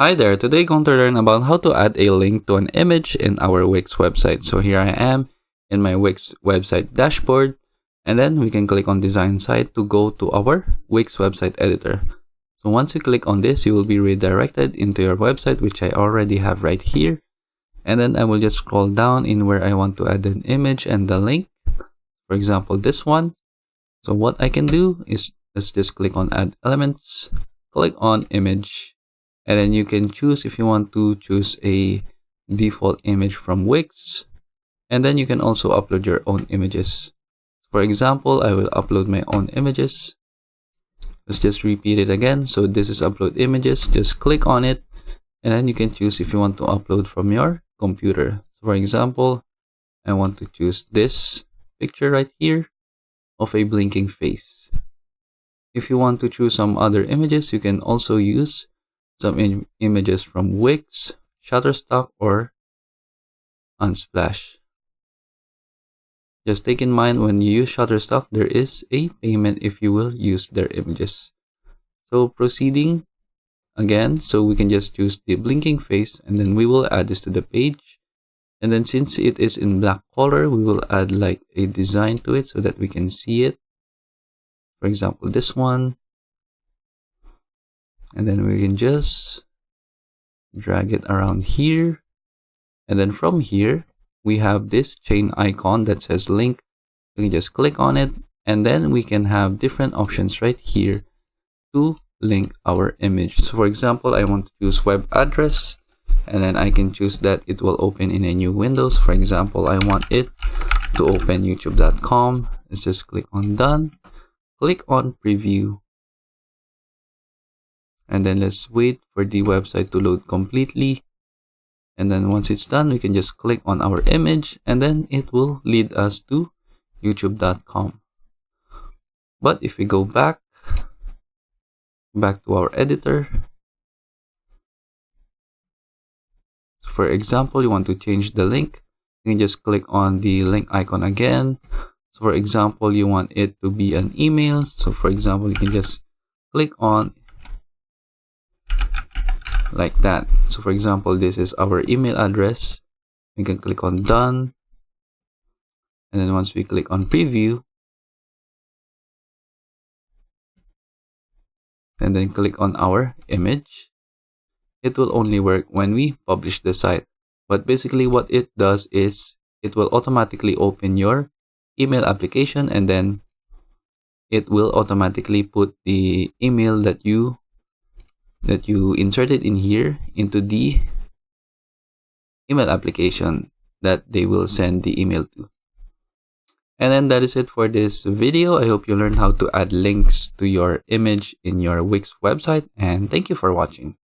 Hi there, today going to learn about how to add a link to an image in our Wix website. So here I am in my Wix website dashboard, and then we can click on design site to go to our Wix website editor. So once you click on this, you will be redirected into your website, which I already have right here. And then I will just scroll down in where I want to add an image and the link. For example, this one. So what I can do is let's just click on add elements, click on image. And then you can choose if you want to choose a default image from Wix. And then you can also upload your own images. For example, I will upload my own images. Let's just repeat it again. So this is upload images. Just click on it. And then you can choose if you want to upload from your computer. So for example, I want to choose this picture right here of a blinking face. If you want to choose some other images, you can also use some images from Wix, Shutterstock, or Unsplash. Just take in mind when you use Shutterstock, there is a payment if you will use their images. So proceeding again, so we can just choose the blinking face and then we will add this to the page. And then since it is in black color, we will add like a design to it so that we can see it. For example, this one. And then we can just drag it around here. And then from here, we have this chain icon that says link. We can just click on it. And then we can have different options right here to link our image. So for example, I want to choose web address. And then I can choose that it will open in a new Windows. For example, I want it to open youtube.com. Let's just click on done. Click on preview. And then let's wait for the website to load completely. And then once it's done, we can just click on our image and then it will lead us to youtube.com. But if we go back to our editor. So for example, you want to change the link. You can just click on the link icon again. So for example, you want it to be an email. So for example, you can just click on like that. So for example, this is our email address. We can click on done. And then once we click on preview, and then click on our image, it will only work when we publish the site. But basically what it does is it will automatically open your email application and then it will automatically put the email that you inserted in here into the email application that they will send the email to. And then that is it for this video. I hope you learned how to add links to your image in your Wix website, and thank you for watching.